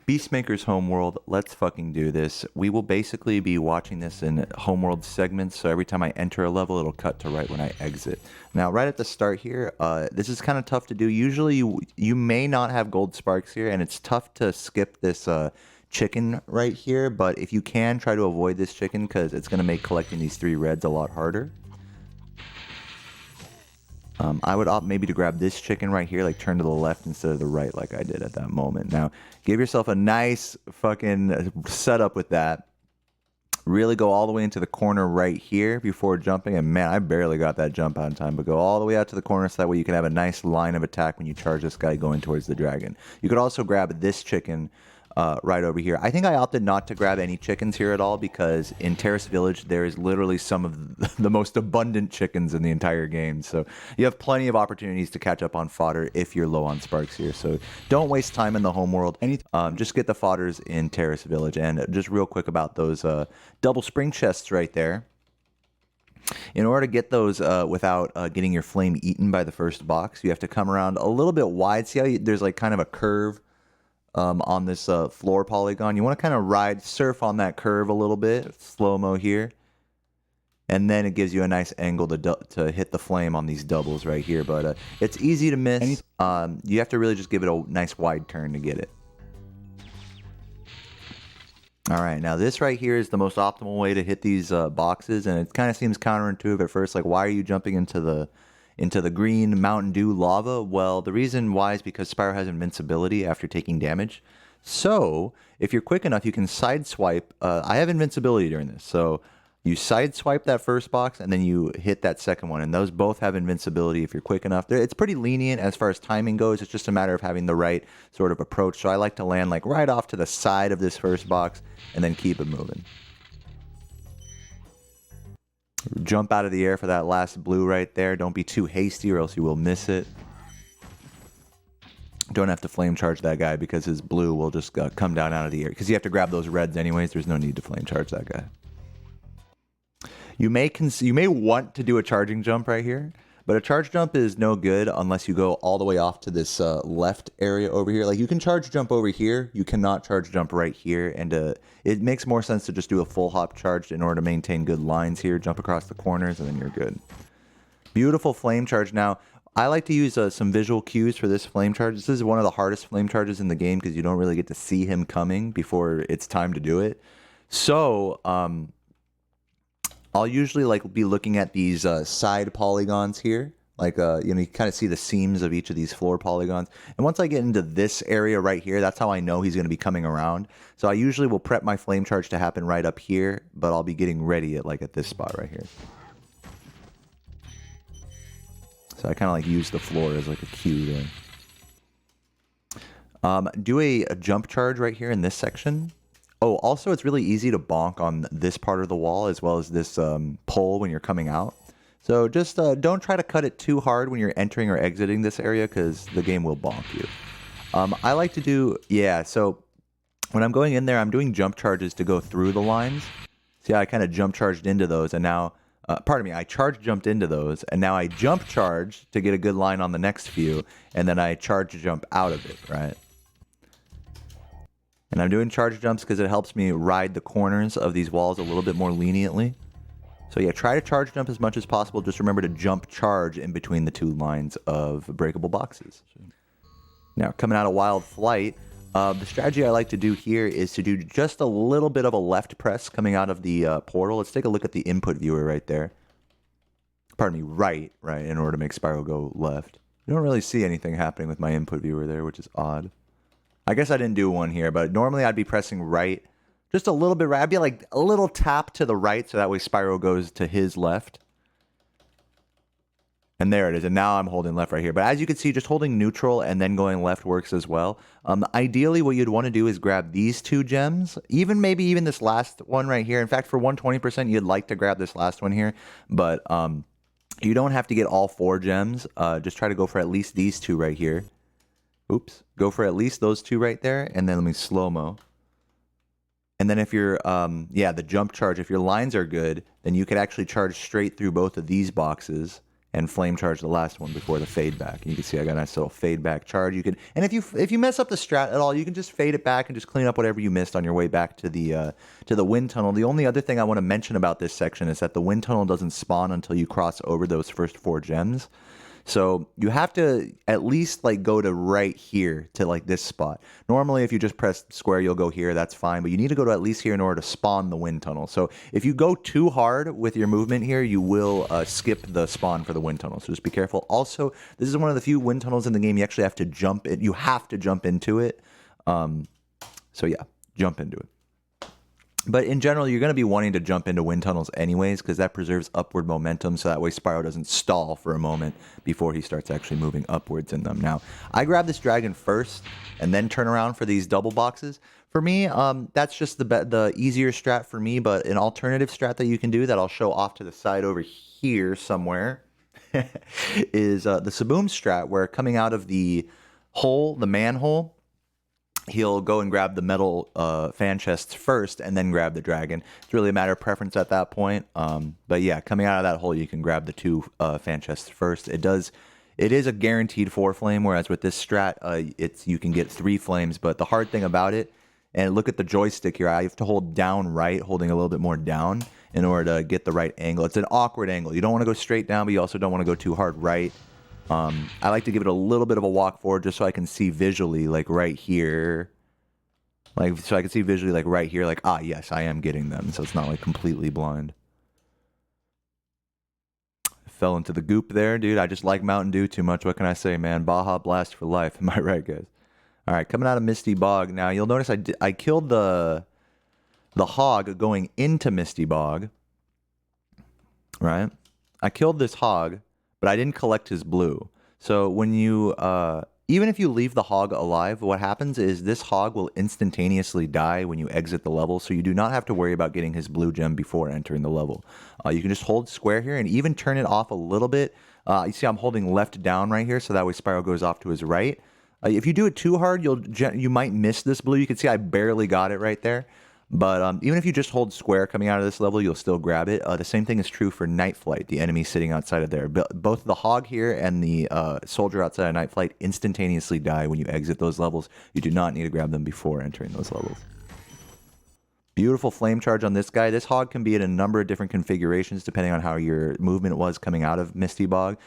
Beastmaker's Homeworld, let's fucking do this. We will basically be watching this in Homeworld segments, so every time I enter a level, it'll cut to right when I exit. Now, right at the start here, this is kind of tough to do. Usually, you may not have gold sparks here, and it's tough to skip this chicken right here, but if you can, try to avoid this chicken, because it's going to make collecting these 3 reds a lot harder. I would opt maybe to grab this chicken right here, like turn to the left instead of the right like I did at that moment. Now, give yourself a nice fucking setup with that. Really go all the way into the corner right here before jumping. And man, I barely got that jump out in time, but go all the way out to the corner so that way you can have a nice line of attack when you charge this guy going towards the dragon. You could also grab this chicken right over here. I think I opted not to grab any chickens here at all because in Terrace Village there is literally some of the most abundant chickens in the entire game. So you have plenty of opportunities to catch up on fodder if you're low on sparks here. So don't waste time in the homeworld. Just get the fodders in Terrace Village. And just real quick about those double spring chests right there. In order to get those without getting your flame eaten by the first box, you have to come around a little bit wide. See how there's like kind of a curve on this floor polygon. You want to kind of surf on that curve a little bit, slow-mo here, and then it gives you a nice angle to hit the flame on these doubles right here, but it's easy to miss. You have to really just give it a nice wide turn to get it. Alright, now this right here is the most optimal way to hit these boxes, and it kind of seems counterintuitive at first, like why are you jumping into the green Mountain Dew lava? Well, the reason why is because Spyro has invincibility after taking damage. So, if you're quick enough, you can sideswipe. I have invincibility during this. So, you sideswipe that first box, and then you hit that second one. And those both have invincibility if you're quick enough. It's pretty lenient as far as timing goes. It's just a matter of having the right sort of approach. So, I like to land like right off to the side of this first box, and then keep it moving. Jump out of the air for that last blue right there. Don't be too hasty or else you will miss it. Don't have to flame charge that guy because his blue will just come down out of the air. Because you have to grab those reds anyways. There's no need to flame charge that guy. You may want to do a charging jump right here. But a charge jump is no good unless you go all the way off to this left area over here. Like you can charge jump over here. You cannot charge jump right here. And it makes more sense to just do a full hop charge in order to maintain good lines here. Jump across the corners and then you're good. Beautiful flame charge. Now, I like to use some visual cues for this flame charge. This is one of the hardest flame charges in the game because you don't really get to see him coming before it's time to do it. So, I'll usually be looking at these side polygons here. You kind of see the seams of each of these floor polygons. And once I get into this area right here, that's how I know he's going to be coming around. So I usually will prep my flame charge to happen right up here, but I'll be getting ready at this spot right here. So I kind of use the floor as like a cue there. Do a jump charge right here in this section. Oh, also, it's really easy to bonk on this part of the wall as well as this pole when you're coming out. So just don't try to cut it too hard when you're entering or exiting this area because the game will bonk you. I like to do, so when I'm going in there, I'm doing jump charges to go through the lines. See how I kind of jump charged into those and now, I charge jumped into those and now I jump charge to get a good line on the next few and then I charge jump out of it, right? And I'm doing charge jumps because it helps me ride the corners of these walls a little bit more leniently. So yeah, try to charge jump as much as possible. Just remember to jump charge in between the 2 lines of breakable boxes. Now, coming out of Wild Flight, the strategy I like to do here is to do just a little bit of a left press coming out of the portal. Let's take a look at the input viewer right there. Pardon me, right, in order to make Spyro go left. You don't really see anything happening with my input viewer there, which is odd. I guess I didn't do one here, but normally I'd be pressing right. Just a little bit right. I'd be like a little tap to the right, so that way Spyro goes to his left. And there it is. And now I'm holding left right here. But as you can see, just holding neutral and then going left works as well. Ideally, what you'd want to do is grab these 2 gems. Maybe even this last one right here. In fact, for 120%, you'd like to grab this last one here. But you don't have to get all 4 gems. Just try to go for at least these 2 right here. Oops. Go for at least those 2 right there, and then let me slow-mo. And then if you're, the jump charge, if your lines are good, then you could actually charge straight through both of these boxes, and flame charge the last one before the fade back. And you can see I got a nice little fade back charge. You can, and if you mess up the strat at all, you can just fade it back and just clean up whatever you missed on your way back to the wind tunnel. The only other thing I want to mention about this section is that the wind tunnel doesn't spawn until you cross over those first 4 gems. So you have to at least like go to right here to like this spot. Normally, if you just press square, you'll go here. That's fine. But you need to go to at least here in order to spawn the wind tunnel. So if you go too hard with your movement here, you will skip the spawn for the wind tunnel. So just be careful. Also, this is one of the few wind tunnels in the game you actually have to jump it. You have to jump into it. So yeah, jump into it. But in general, you're going to be wanting to jump into wind tunnels anyways, because that preserves upward momentum, so that way Spyro doesn't stall for a moment before he starts actually moving upwards in them. Now, I grab this dragon first, and then turn around for these double boxes. For me, that's just the easier strat for me, but an alternative strat that you can do that I'll show off to the side over here somewhere is the Saboom Strat, where coming out of the hole, the manhole, he'll go and grab the metal fan chests first and then grab the dragon. It's really a matter of preference at that point. But yeah, coming out of that hole, you can grab the 2 fan chests first. It is a guaranteed 4 flame, whereas with this strat, you can get 3 flames. But the hard thing about it, and look at the joystick here, I have to hold down right, holding a little bit more down in order to get the right angle. It's an awkward angle. You don't want to go straight down, but you also don't want to go too hard right. I like to give it a little bit of a walk forward just so I can see visually, like right here. Like, so I can see visually, like right here, like, ah, yes, I am getting them. So it's not like completely blind. I fell into the goop there, dude. I just like Mountain Dew too much. What can I say, man? Baja Blast for life. Am I right, guys? All right, coming out of Misty Bog. Now, you'll notice I killed the hog going into Misty Bog. Right? I killed this hog, but I didn't collect his blue. So when you, even if you leave the hog alive, what happens is this hog will instantaneously die when you exit the level, so you do not have to worry about getting his blue gem before entering the level. You can just hold square here and even turn it off a little bit. You see I'm holding left down right here, so that way Spyro goes off to his right. If you do it too hard, you might miss this blue. You can see I barely got it right there. But even if you just hold square coming out of this level, you'll still grab it. The same thing is true for Night Flight, the enemy sitting outside of there. Both the hog here and the soldier outside of Night Flight instantaneously die when you exit those levels. You do not need to grab them before entering those levels. Beautiful flame charge on this guy. This hog can be in a number of different configurations depending on how your movement was coming out of Misty Bog.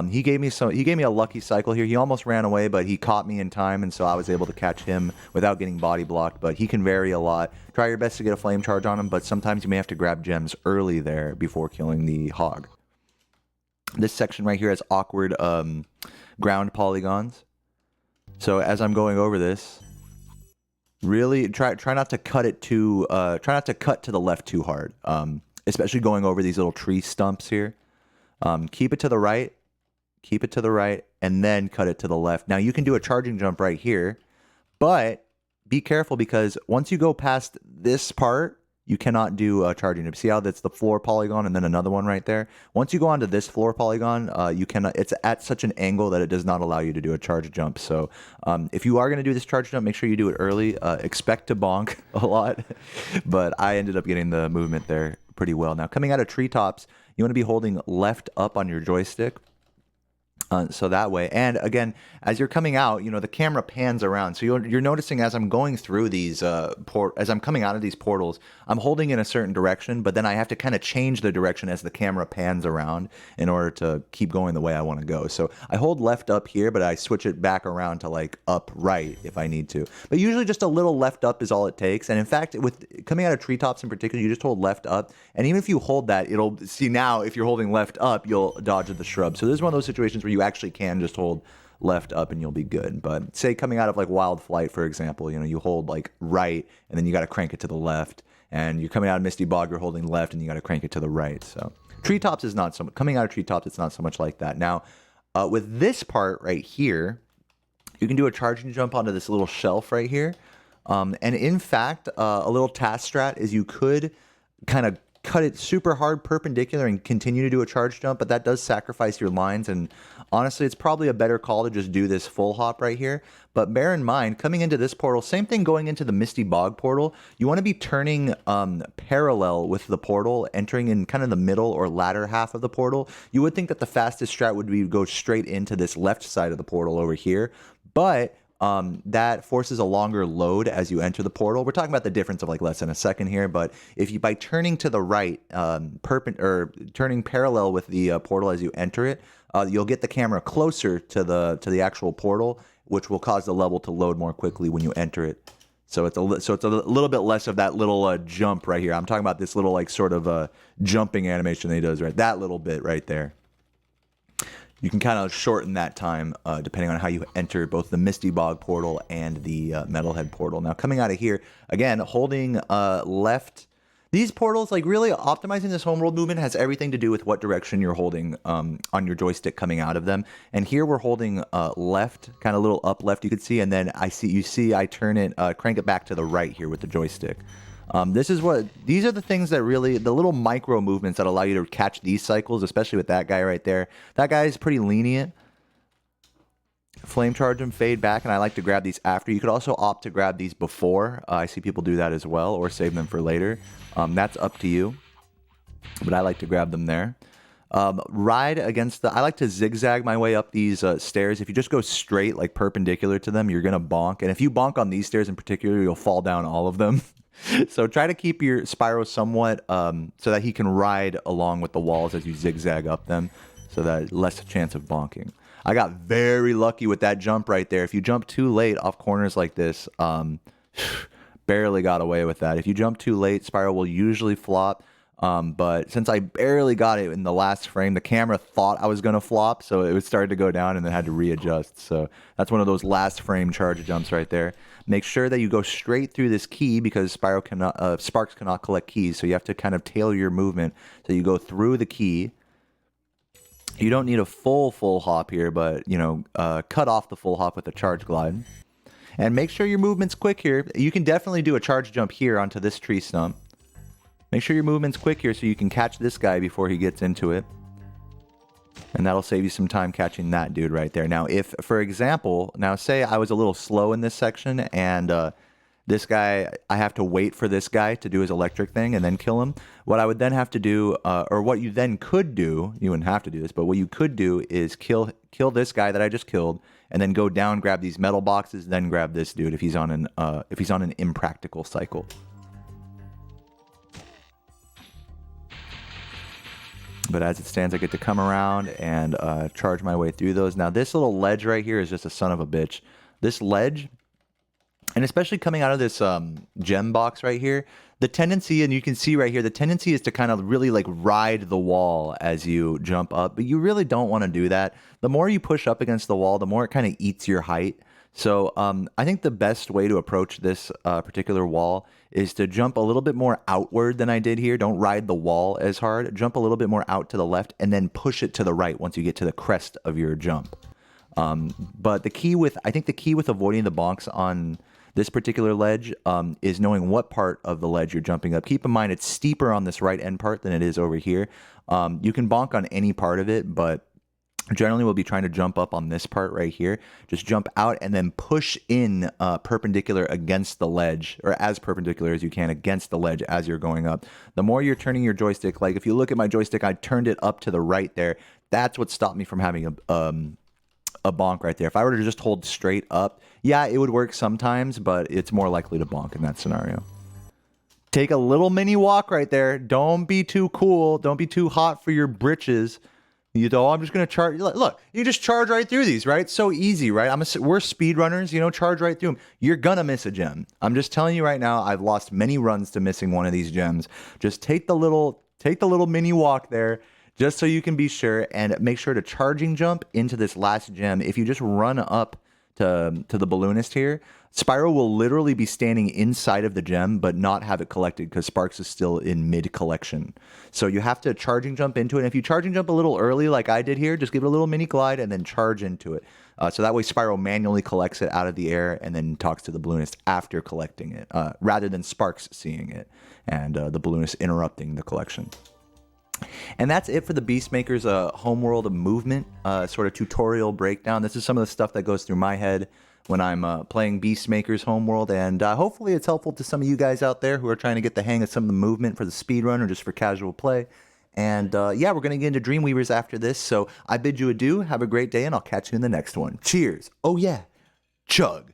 He gave me a lucky cycle here. He almost ran away, but he caught me in time, and so I was able to catch him without getting body blocked. But he can vary a lot. Try your best to get a flame charge on him, but sometimes you may have to grab gems early there before killing the hog. This section right here has awkward ground polygons. So as I'm going over this, really try not to cut it too try not to cut to the left too hard, especially going over these little tree stumps here. Keep it to the right, and then cut it to the left. Now you can do a charging jump right here, but be careful because once you go past this part, you cannot do a charging jump. See how that's the floor polygon and then another one right there? Once you go onto this floor polygon, you cannot. It's at such an angle that it does not allow you to do a charge jump. So if you are going to do this charge jump, make sure you do it early. Expect to bonk a lot, but I ended up getting the movement there pretty well. Now coming out of treetops, you want to be holding left up on your joystick. So that way, and again, as you're coming out, you know, the camera pans around. So you're noticing as I'm going through these, as I'm coming out of these portals, I'm holding in a certain direction, but then I have to kind of change the direction as the camera pans around in order to keep going the way I want to go. So I hold left up here, but I switch it back around to like up right if I need to. But usually just a little left up is all it takes. And in fact, with coming out of treetops in particular, you just hold left up. And even if you hold that, it'll see now if you're holding left up, you'll dodge the shrub. So this is one of those situations where you actually can just hold left up and you'll be good. But say coming out of like Wild Flight, for example, you know, you hold like right and then you got to crank it to the left, and you're coming out of Misty Bog, you're holding left and you got to crank it to the right. So treetops is not so much, coming out of treetops, it's not so much like that. Now with this part right here, you can do a charging jump onto this little shelf right here. And in fact, a little task strat is you could kind of cut it super hard perpendicular and continue to do a charge jump, but that does sacrifice your lines. And honestly, it's probably a better call to just do this full hop right here. But bear in mind, coming into this portal, same thing going into the Misty Bog portal, you want to be turning parallel with the portal, entering in kind of the middle or latter half of the portal. You would think that the fastest strat would be to go straight into this left side of the portal over here, but that forces a longer load as you enter the portal. We're talking about the difference of like less than a second here, but if you, by turning to the right, turning parallel with the portal as you enter it, you'll get the camera closer to the actual portal, which will cause the level to load more quickly when you enter it. So it's a little bit less of that little jump right here. I'm talking about this little like sort of jumping animation that he does, right? That little bit right there. You can kind of shorten that time depending on how you enter both the Misty Bog portal and the Metalhead portal. Now, coming out of here, again, holding left. These portals, like really optimizing this homeworld movement has everything to do with what direction you're holding on your joystick coming out of them. And here we're holding left, kind of a little up left you could see, and then I turn it, crank it back to the right here with the joystick. These are the things that really, the little micro movements that allow you to catch these cycles, especially with that guy right there. That guy is pretty lenient. Flame charge and fade back, and I like to grab these after. You could also opt to grab these before. I see people do that as well, or save them for later. That's up to you, but I like to grab them there. Ride against the, I like to zigzag my way up these stairs. If you just go straight, like perpendicular to them, you're going to bonk. And if you bonk on these stairs in particular, you'll fall down all of them. So try to keep your Spyro somewhat so that he can ride along with the walls as you zigzag up them, so that less chance of bonking. I got very lucky with that jump right there. If you jump too late off corners like this, barely got away with that. If you jump too late, Spyro will usually flop. But since I barely got it in the last frame, the camera thought I was going to flop, so it started to go down and then had to readjust. So that's one of those last frame charge jumps right there. Make sure that you go straight through this key because Sparks cannot collect keys, so you have to kind of tailor your movement. So you go through the key. You don't need a full hop here, but, you know, cut off the full hop with a charge glide. And make sure your movement's quick here. You can definitely do a charge jump here onto this tree stump. Make sure your movement's quick here so you can catch this guy before he gets into it. And that'll save you some time catching that dude right there. Now, if, for example, now say I was a little slow in this section and this guy, I have to wait for this guy to do his electric thing and then kill him. What I would then have to do, or what you then could do, you wouldn't have to do this, but what you could do is kill this guy that I just killed, and then go down, grab these metal boxes, then grab this dude if he's on an impractical cycle. But as it stands, I get to come around and charge my way through those. Now, this little ledge right here is just a son of a bitch. This ledge, and especially coming out of this gem box right here, the tendency, and you can see right here, the tendency is to kind of really like ride the wall as you jump up. But you really don't want to do that. The more you push up against the wall, the more it kind of eats your height. So I think the best way to approach this particular wall is to jump a little bit more outward than I did here. Don't ride the wall as hard. Jump a little bit more out to the left and then push it to the right once you get to the crest of your jump. But I think the key with avoiding the bonks on this particular ledge is knowing what part of the ledge you're jumping up. Keep in mind it's steeper on this right end part than it is over here. You can bonk on any part of it, but generally we'll be trying to jump up on this part right here. Just jump out and then push in perpendicular against the ledge, or as perpendicular as you can against the ledge as you're going up. The more you're turning your joystick, like if you look at my joystick, I turned it up to the right there. That's what stopped me from having a bonk right there. If I were to just hold straight up, yeah, it would work sometimes, but it's more likely to bonk in that scenario. Take a little mini walk right there. Don't be too cool. Don't be too hot for your britches. You know, I'm just going to charge. Look, you just charge right through these, right? So easy, right? We're speedrunners, you know, charge right through them. You're going to miss a gem. I'm just telling you right now, I've lost many runs to missing one of these gems. Just take the little mini walk there, just so you can be sure, and make sure to charging jump into this last gem. If you just run up to the balloonist here, Spyro will literally be standing inside of the gem, but not have it collected because Sparks is still in mid collection. So you have to charging jump into it. And if you charging jump a little early, like I did here, just give it a little mini glide and then charge into it. So that way Spyro manually collects it out of the air and then talks to the balloonist after collecting it, rather than Sparks seeing it and the balloonist interrupting the collection. And that's it for the Beastmaker's Homeworld movement sort of tutorial breakdown. This is some of the stuff that goes through my head when I'm playing Beastmaker's Homeworld, and hopefully it's helpful to some of you guys out there who are trying to get the hang of some of the movement for the speedrun or just for casual play. And yeah, we're going to get into Dreamweavers after this, so I bid you adieu, have a great day, and I'll catch you in the next one. Cheers. Oh yeah, chug.